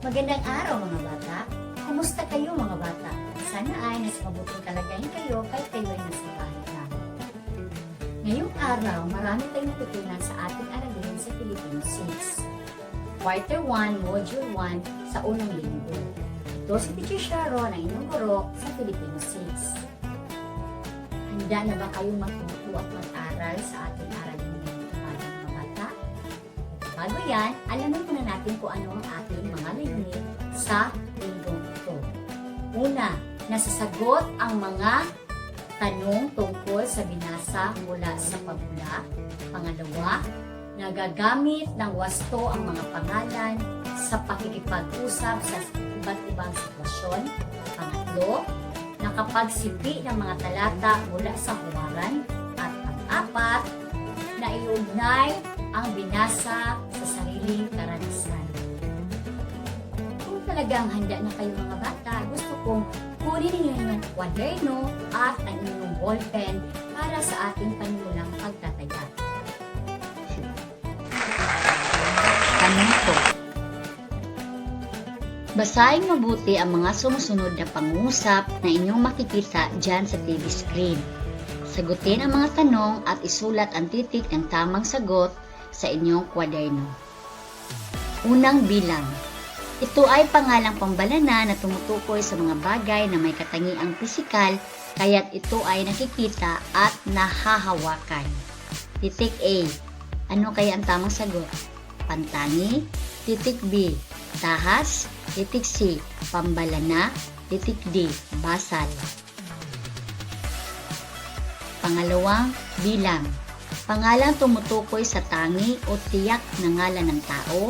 Magandang araw mga bata! Kumusta kayo mga bata? Sana ay nasa mabuting kalagayan kayo kahit kayo ay nasa bahay lang. Ngayong araw, marami tayong tutunan sa ating aralin sa Filipino 6. Quarter 1, Module 1 sa unang linggo. Ito si Teacher Sharon, ang inyong guro sa Filipino 6. Handa na ba kayong matuto at mag-aral sa ating aralin ngayong umaga mga bata? Bago yan, alamin muna natin kung ano ang ating mga layunin sa linggong ito. Una, nasasagot ang mga tanong tungkol sa binasa mula sa pabula. Pangalawa, nagagamit ng wasto ang mga pangalan sa pakikipag-usap sa iba't ibang sitwasyon. Pangatlo, nakapagsipi ng mga talata mula sa huwaran. At pang-apat, naiugnay ang binasa sa sariling karanasan. Kung talagang handa na kayo mga bata, gusto kong kunin ninyo yung kwaderno at ang inyong ballpen para sa ating panimulang pagtataya. Tanong ko. Basahin mabuti ang mga sumusunod na pangungusap na inyong makikita dyan sa TV screen. Sagutin ang mga tanong at isulat ang titik ng tamang sagot sa inyong kwaderno. Unang bilang. Ito ay pangalang pambalana na tumutukoy sa mga bagay na may katangiang pisikal, kaya't ito ay nakikita at nahahawakan. Titik A. Ano kaya ang tamang sagot? Pantangi. Titik B. Tahas. Titik C. Pambalana. Titik D. Basal. Pangalawang bilang. Pangalang tumutukoy sa tangi o tiyak na ngalan ng tao,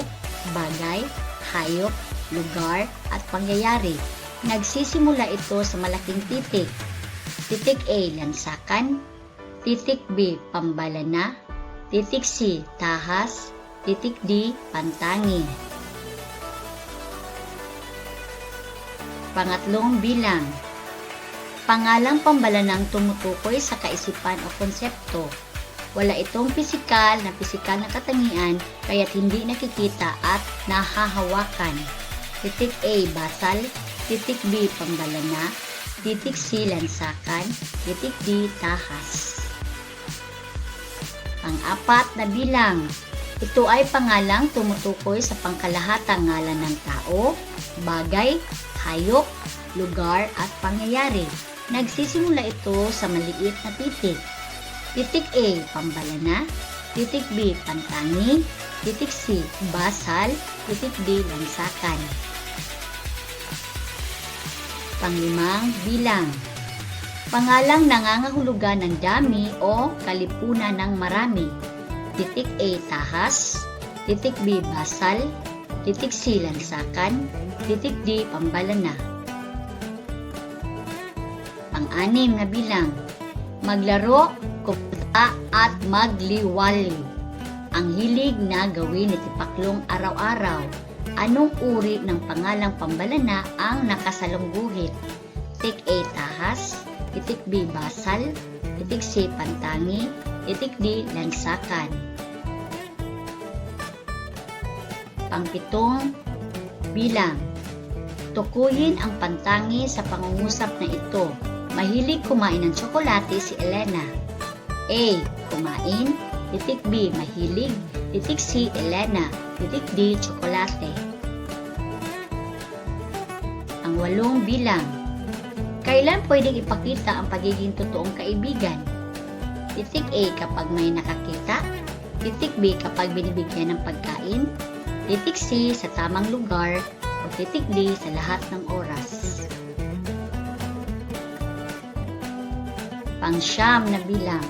bagay, hayop, lugar, at pangyayari. Nagsisimula ito sa malaking titik. Titik A. Lansakan. Titik B. Pambalana. Titik C. Tahas. Titik D. Pantangi. Pangatlong bilang. Pangalang pambalanang tumutukoy sa kaisipan o konsepto. Wala itong pisikal na katangian kaya't hindi nakikita at nahahawakan. Titik A. Basal. Titik B. Pambalana. Titik C. Lansakan. Titik D. Tahas. Pang-apat na bilang. Ito ay pangalang tumutukoy sa pangkalahatang ngalan ng tao, bagay, hayop, lugar at pangyayari. Nagsisimula ito sa maliit na titik. Titik A. Pambalana. Titik B. Pantangi. Titik C. Basal. Titik D. Lansakan. Panglimang bilang. Pangalang nangangahulugan ng dami o kalipunan ng marami. Titik A. Tahas. Titik B. Basal. Titik C. Lansakan. Titik D. Pambalana. Pang-anim na bilang. Maglaro, kumanta at magliwali. Ang hilig na gawin ni Tipaklong araw-araw. Anong uri ng pangalang pambalana ang nakasalungguhit? Titik A. Tahas. Titik B. Basal. Titik C. Pantangi. Titik D. Lansakan. Pang-pitong bilang. Tukuyin ang pantangi sa pangungusap na ito. Mahilig kumain ng tsokolate si Elena. A. Kumain. Titik B. Mahilig. Titik C. Elena. Titik D. Tsokolate. Ang 8 bilang. Kailan pwedeng ipakita ang pagiging totoong kaibigan? Titik A. Kapag may nakakita. Titik B. Kapag binibigyan ng pagkain. Titik C. Sa tamang lugar. O titik D. Sa lahat ng oras. Pang-siyam na bilang.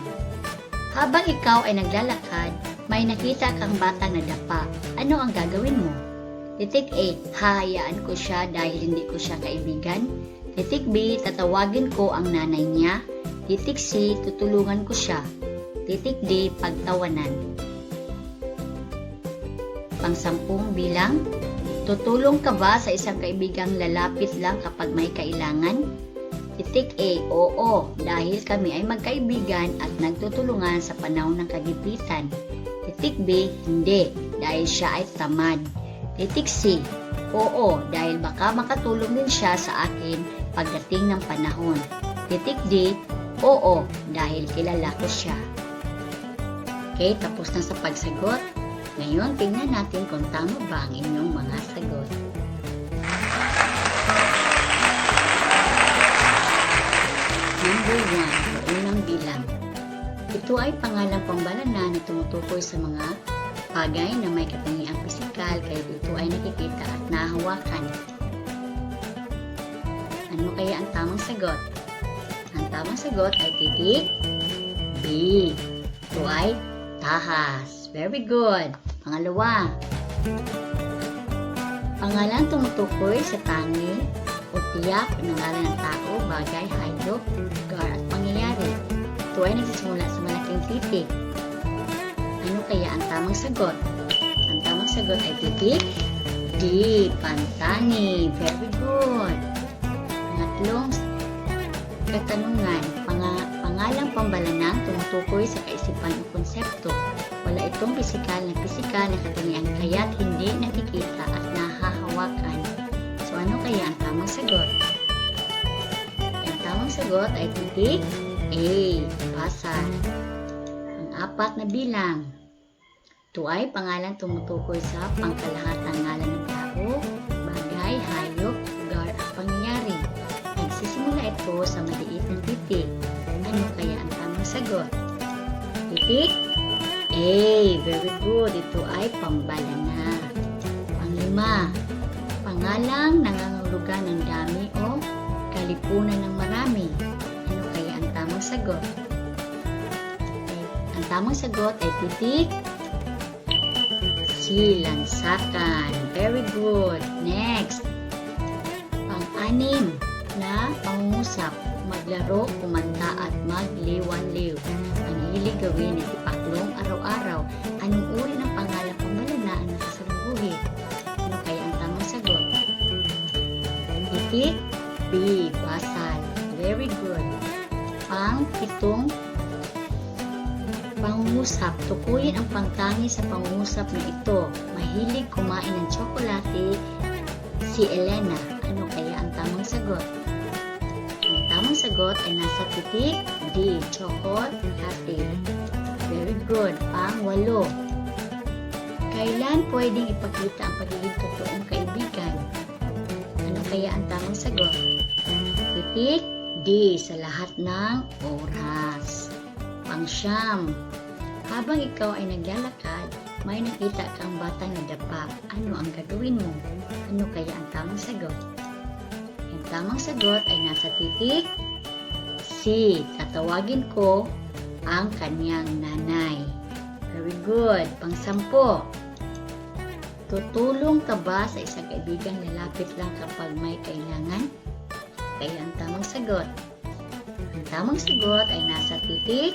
Habang ikaw ay naglalakad, may nakita kang batang nadapa. Ano ang gagawin mo? Titik A. Hahayaan ko siya dahil hindi ko siya kaibigan. Titik B. Tatawagin ko ang nanay niya. Titik C. Tutulungan ko siya. Titik D. Pagtawanan. Pang-10 bilang. Tutulong ka ba sa isang kaibigang lalapit lang kapag may kailangan? Titik A. Oo, dahil kami ay magkaibigan at nagtutulungan sa panahon ng kagipitan. Titik B. Hindi, dahil siya ay tamad. Titik C. Oo, dahil baka makatulong din siya sa akin pagdating ng panahon. Titik D, oo, dahil kilala ko siya. Okay, tapos na sa pagsagot. Ngayon, tingnan natin kung tama ba ang inyong mga sagot. Number 1, unang bilang. Ito ay pangalang pambalana na tumutukoy sa mga bagay na may katangiang pisikal kaya ito ay nakikita at nahawakan. Ano kaya ang tamang sagot? Ang tamang sagot ay titik B. Ito ay tahas. Very good. Pangalawa. Pangalan tumutukoy sa tangi o tiyak ng ngalan ng tao, bagay, hayop, lugar at pangyayari. Ito ay nagsisimula sa malaking titik. Ano kaya ang tamang sagot? Ang tamang sagot ay titik D. Pantani. Very good. Pangatlong katanungan. Pangalang pambalanang tumutukoy sa kaisipan o konsepto. Wala itong pisikal na katangian kaya't hindi nakikita at nahahawakan. So ano kaya ang tamang sagot? Ang tamang sagot ay titik A. Pasal. Ang apat na bilang. Ito ay pangalan tumutukoy sa pangkalahatang ngalan ng tao, bagay, hayop, lugar at pangyayari. Nagsisimula ito sa maliit na titik. Ano kaya ang tamang sagot? Titik A. Very good. Ito ay pambalana. Panglima. Pangalang nangangahulugan ng dami o kalipunan ng marami. Ano kaya ang tamang sagot? Ang tamang sagot ay titik C. Lansakan. Very good. Next. Pang-anim na pangungusap. Maglaro, kumanta at magliwanliw. Ang hilig gawin ay tipaklong araw-araw. Anong uri ng pangalang pambalana ang nakasalubuhi? Ano kaya ang tamang sagot? Titik B. Basal. Very good. Pang-pitong pangungusap. Tukuyin ang pangtangi sa pangungusap na ito. Mahilig kumain ng tsokolate si Elena. Ano kaya ang tamang sagot? Ang tamang sagot ay nasa titik D. Tsokolate. Very good. Pang-walo. Kailan pwedeng ipakita ang pagiging totoong kaibigan? Ano kaya ang tamang sagot? Titik D. Sa lahat ng oras. Pang-siyam. Habang ikaw ay naglalakad, may nakita kang batang nadapa. Ano ang gagawin mo? Ano kaya ang tamang sagot? Ang tamang sagot ay nasa titik C. Tatawagin ko ang kanyang nanay. Very good. Pang-sampo. Tutulong ka ba sa isang kaibigang lalapit lang kapag may kailangan? Kaya ang tamang sagot. Ang tamang sagot ay nasa titik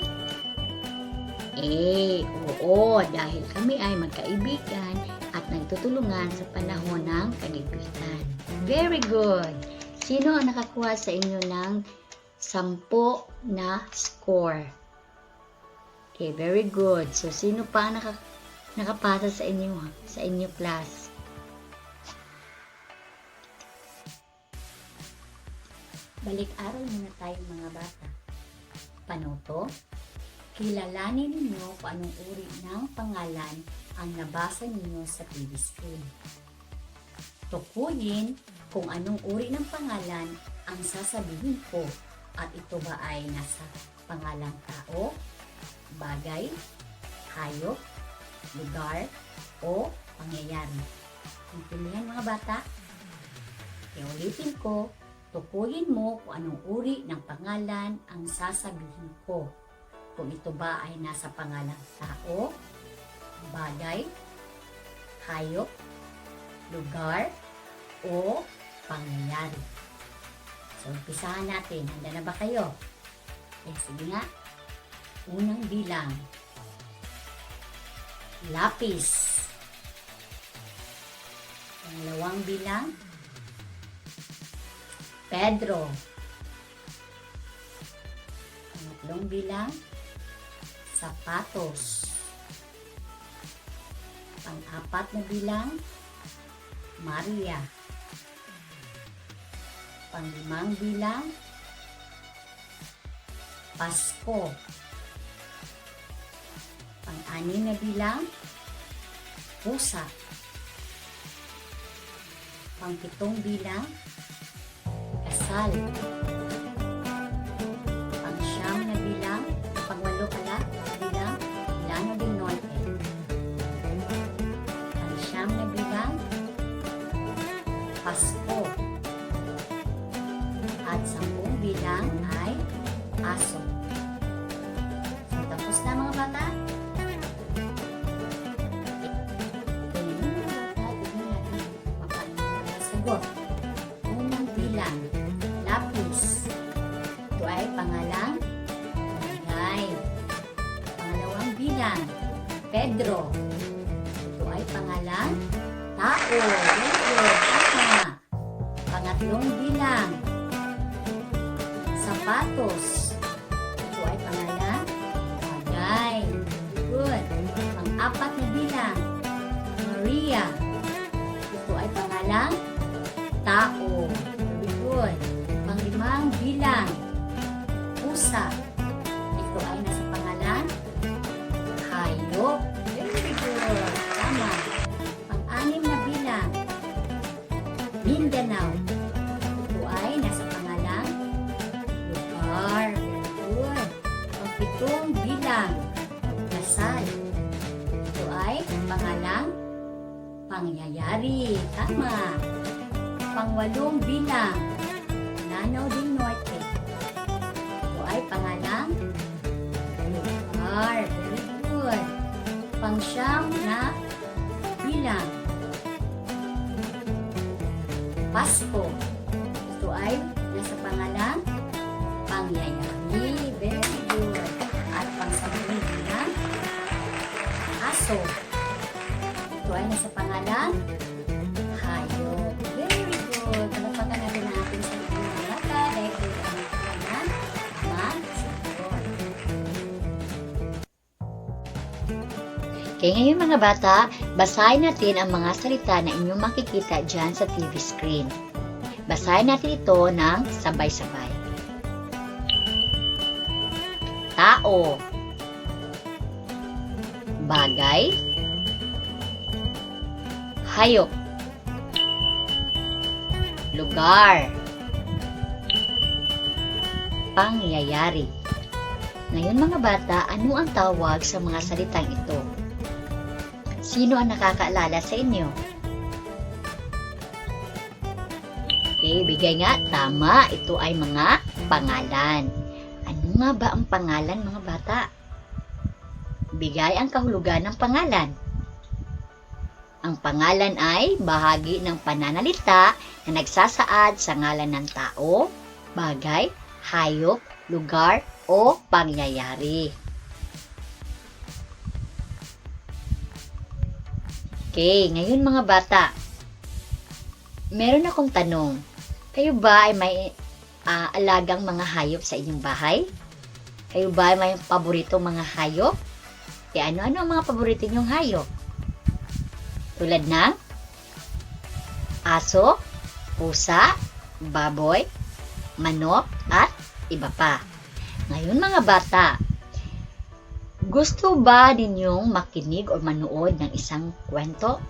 A. Oo, dahil kami ay magkaibigan at nagtutulungan sa panahon ng kagipitan. Very good. Sino ang nakakuha sa inyo ng 10 na score? Okay, very good. So, sino pa ang nakapasa sa inyo class? Balik-aral muna tayo mga bata. Paano to? Kilalanin ninyo kung anong uri ng pangalan ang nabasa ninyo sa TV screen. Tukuyin kung anong uri ng pangalan ang sasabihin ko at ito ba ay nasa pangalang tao, bagay, hayop, lugar, o pangyayari. Intindihan mga bata? Ulitin ko, tukuyin mo kung anong uri ng pangalan ang sasabihin ko. Kung ito ba ay nasa pangalang tao, bagay, hayop, lugar, o pangyayari. So, umpisahan natin. Handa na ba kayo? Sige nga. Unang bilang. Lapis. Pangalawang bilang. Pedro. Pangatlong bilang. Sapatos. Pang-apat na bilang. Maria. Pang-5 bilang, Pasko. Pang-6 na bilang, Pusa. Pang-7 bilang, Kasal. Pang-9 na bilang, pang-8 pala, bilang, Llano del Norte. Pang-9 na bilang, Pasko. At 10 bilang ay Aso. So, tapos na mga bata? Tingnan mo mga bata, tignan natin paano mga sagot. Unang bilang, Lapis. Ito ay pangalang Bagay. Pangalawang bilang, Pedro. Ito ay pangalang Tao. Very good. Tama. Pangatlong bilang, Sapatos. Ito ay pangalan Bagay. Good. Pang-4 na bilang, Maria. Ito ay pangalan Tao. Very good. Pang-5 bilang, Pusa. Ito ay nasa pangalan Hayop. Very good. Tama. Pang-6 na bilang, Mindanao. Ito ay nasa pangalan Lugar. Very good. Pang-7 bilang, Kasal. Ito ay pangalang Pangyayari. Tama. Pang-8 bilang, Lanao del Norte. Ito ay pangalang Lugar. Very good. Pang-9 na bilang, Pasko. Ito ay nasa pangalang Pangyayari. Very good. At pang-10 bilang, Aso. Ito ay nasa pangalang Hayop. Very good. Palapakan natin ang ating sarili ng bata dahil ito ang pangalan mag-sagot. Okay, ngayon mga bata, basahin natin ang mga salita na inyong makikita dyan sa TV screen. Basahin natin ito ng sabay-sabay. Tao. Bagay. Hayop. Lugar. Pangyayari. Ngayon mga bata, ano ang tawag sa mga salitang ito? Sino ang nakakaalala sa inyo? Okay, bigay nga. Tama, ito ay mga pangalan. Ano nga ba ang pangalan mga bata? Bigay ang kahulugan ng pangalan. Ang pangalan ay bahagi ng pananalita na nagsasaad sa ngalan ng tao, bagay, hayop, lugar, o pangyayari. Okay, ngayon mga bata, meron akong tanong. Kayo ba ay may alagang mga hayop sa inyong bahay? Kayo ba ay may paboritong mga hayop? Kaya ano-ano ang mga paborito ninyong hayop? Tulad ng aso, pusa, baboy, manok, at iba pa. Ngayon mga bata, gusto ba ninyong makinig o manood ng isang kwento?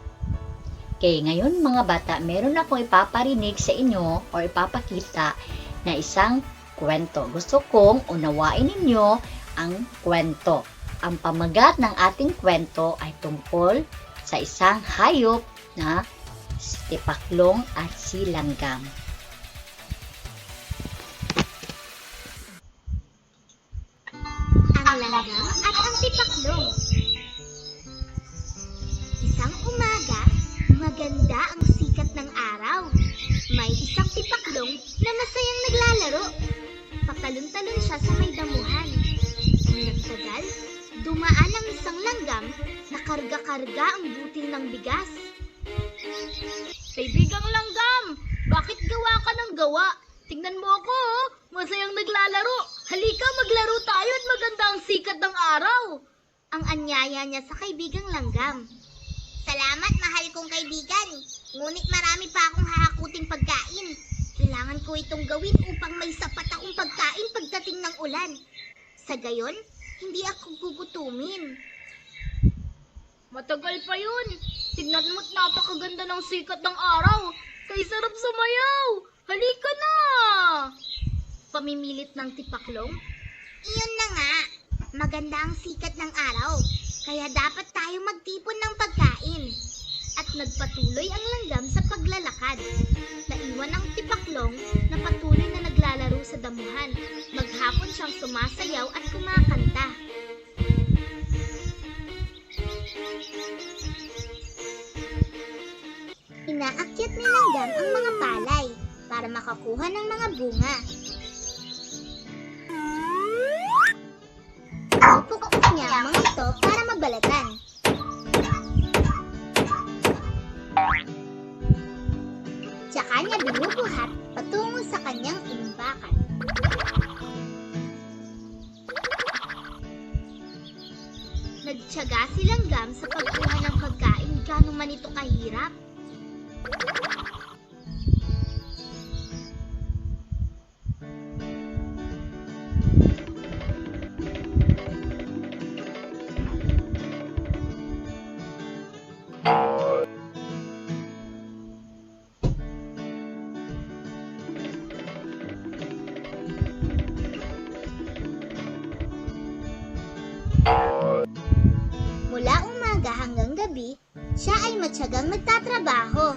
Okay, ngayon mga bata, meron akong ipaparinig sa inyo o ipapakita na isang kwento. Gusto kong unawain ninyo ang kwento. Ang pamagat ng ating kwento ay tungkol sa isang hayop na tipaklong at si langgam. Ang langgam at ang tipaklong. Isang umaga, maganda ang sikat ng araw. May isang tipaklong na masayang naglalaro. Patalon-talon siya sa may damuhan. Nang nagtagal, dumaan ang isang langgam na karga-karga ang butil ng bigas. Kaibigang langgam, bakit gawa ka ng gawa? Tingnan mo ako, oh. Masayang naglalaro. Halika, maglaro tayo at maganda ang sikat ng araw. Ang anyaya niya sa kaibigang langgam. Salamat, mahal kong kaibigan. Ngunit marami pa akong hahakuting pagkain. Kailangan ko itong gawin upang may sapat akong pagkain pagdating ng ulan. Sa gayon, hindi ako gugutumin. Matagal pa yun. Tignan mo't napakaganda ng sikat ng araw. Kay sarap sumayaw. Halika na! Pamimilit ng tipaklong? Iyon na nga. Maganda ang sikat ng araw. Kaya dapat tayo magtipon ng pagkain. At nagpatuloy ang langgam sa paglalakad. Naiwan ang tipaklong na patuloy na naglalaro sa damuhan. Maghapon siyang sumasayaw at kumakanta. Inaakyat ni langgam ang mga palay para makakuha ng mga bunga. Pupukpok niya ang mga ito para magbalatan. Tsaka niya binubuhat patungo sa kanyang imbakan. Nagtiyaga si langgam sa pagkuha ng pagkain gaano man ito kahirap. Mula umaga hanggang gabi, siya ay matyagang nagtatrabaho.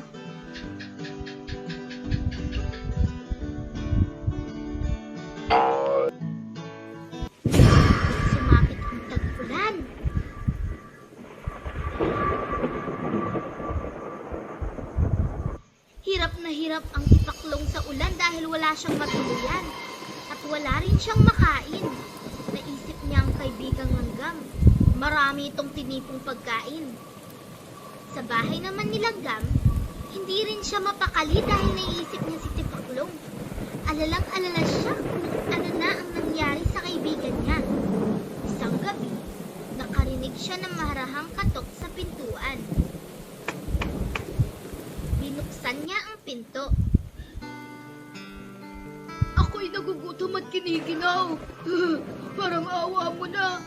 Sumapit ang tag-ulan. Hirap na hirap ang tipaklong sa ulan dahil wala siyang matuluyan at wala rin siyang makain. Naisip niya ang kaibigang langgam. Marami itong tinipong pagkain. Sa bahay naman ni langgam, hindi rin siya mapakali dahil naiisip niya si tipaklong. Alalang-alala siya kung ano na ang nangyari sa kaibigan niya. Isang gabi, nakarinig siya ng maharahang katok sa pintuan. Binuksan niya ang pinto. Ako'y nagugutom at kiniginaw. Parang awa mo na.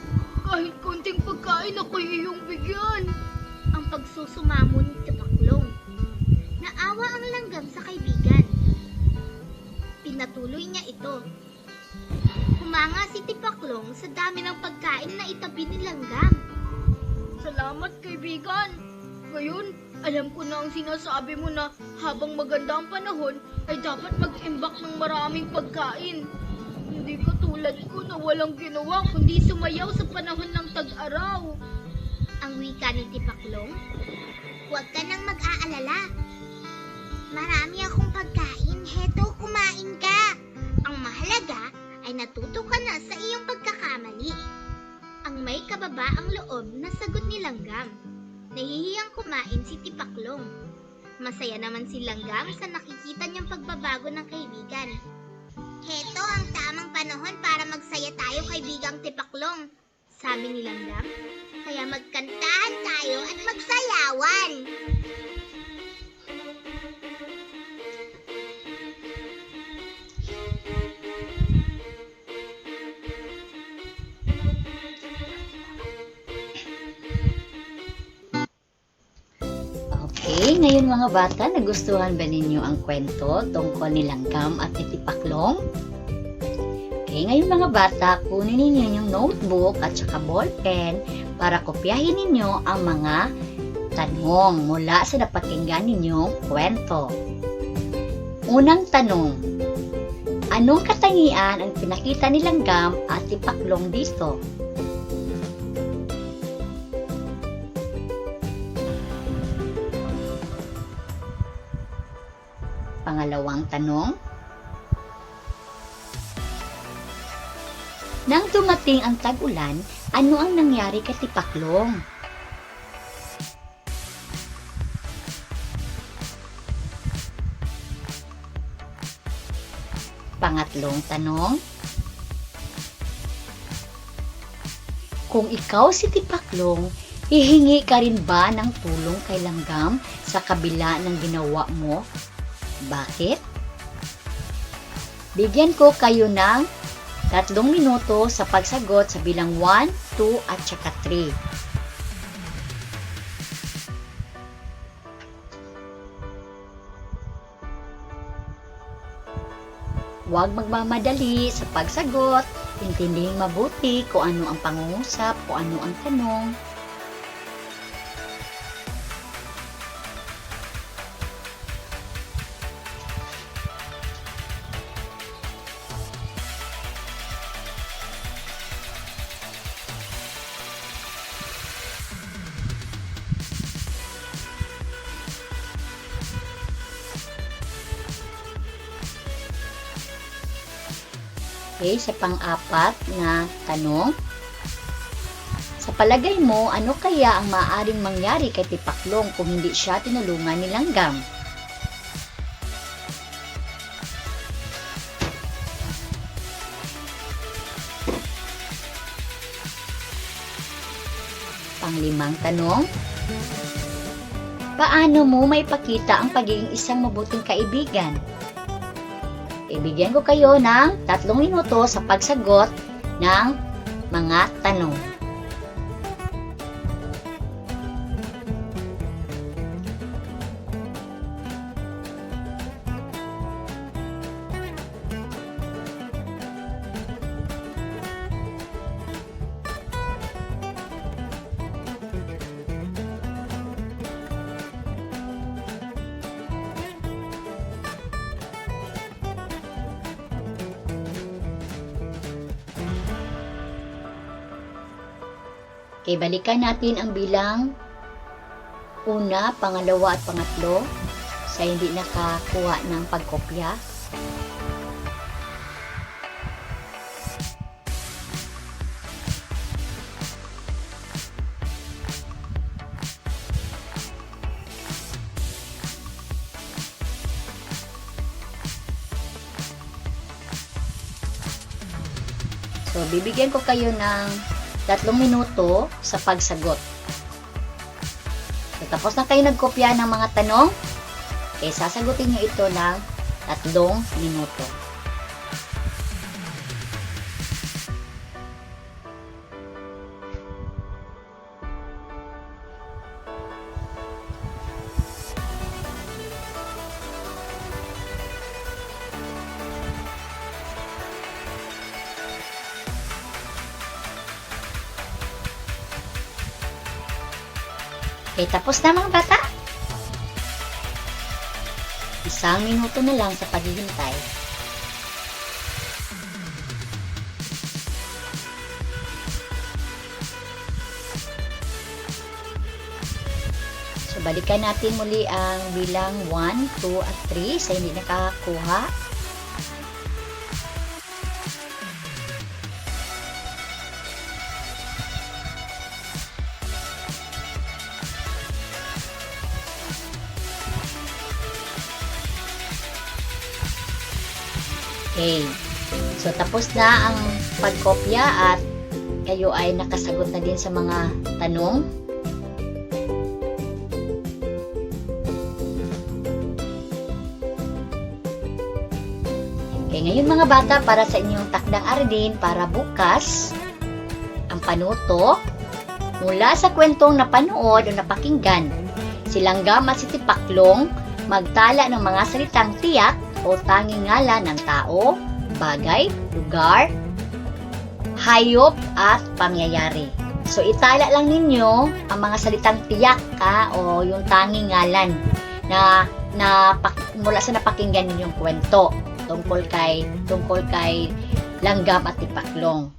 Kahit konting pagkain ako'y iyong bigyan. Ang pagsusumamo ni tipaklong. Naawa ang langgam sa kaibigan. Pinatuloy niya ito. Humanga si tipaklong sa dami ng pagkain na itabi ni langgam. Salamat, kaibigan. Ngayon, alam ko na ang sinasabi mo na habang maganda ang panahon ay dapat mag-imbak ng maraming pagkain. Hindi katulad ko na walang ginawa kundi sumayaw sa panahon ng tag-araw. Ang wika ni tipaklong, huwag ka nang mag-aalala. Marami akong pagkain, heto kumain ka. Ang mahalaga ay natuto ka na sa iyong pagkakamali. Ang may kababaang loob na sagot ni langgam. Nahihiyang kumain si tipaklong. Masaya naman si langgam sa nakikita niyang pagbabago ng kaibigan. Heto ang tamang panahon para magsaya tayo, kaibigang tipaklong, sabi ni langgam. Kaya magkantahan tayo at magsayawan. Okay, ngayon mga bata, nagustuhan ba ninyo ang kwento tungkol ni langgam at ni tipaklong? Okay, ngayon mga bata, kunin ninyo yung notebook at saka ballpen para kopyahin ninyo ang mga tanong mula sa napakinggan ninyong kwento. Unang tanong, anong katangian ang pinakita ni langgam at tipaklong dito? Pangalawang tanong, nang dumating ang tag-ulan, ano ang nangyari kay tipaklong? Pangatlong tanong, kung ikaw si tipaklong, hihingi ka rin ba ng tulong kay langgam sa kabila ng ginawa mo? Bakit? Bigyan ko kayo ng 3 minuto sa pagsagot sa bilang 1, 2, at saka 3. Huwag magmamadali sa pagsagot. Intindihin mabuti kung ano ang pangungusap, kung ano ang tanong. Okay, sa pang-apat na tanong. Sa palagay mo, ano kaya ang maaaring mangyari kay Tipaklong kung hindi siya tinulungan ni Langgam? Pang-5 tanong. Paano mo maipakita ang pagiging isang mabuting kaibigan? Ibigyan ko kayo ng 3 minuto sa pagsagot ng mga tanong. Okay, balikan natin ang bilang 1, 2, at 3 sa hindi nakakuha ng pagkopya. So, bibigyan ko kayo ng 3 minuto sa pagsagot. So, tapos na kayo nagkopya ng mga tanong, okay, sasagutin nyo ito ng 3 minuto. Okay, tapos na mga bata. 1 minuto na lang sa paghihintay. So, balikan natin muli ang bilang 1, 2, at 3 sa hindi nakakakuha. Okay. So, tapos na ang pagkopya at kayo ay nakasagot na din sa mga tanong. Okay, ngayon mga bata, para sa inyong takdang aralin para bukas, ang panuto mula sa kwentong napanood o napakinggan. Si Langgam at si Tipaklong magtala ng mga salitang tiyak o tanging ngalan ng tao, bagay, lugar, hayop, at pangyayari. So, itala lang ninyo ang mga salitang tiyak o yung tanging ngalan na mula sa napakinggan ninyong kwento tungkol kay Langgam at Tipaklong.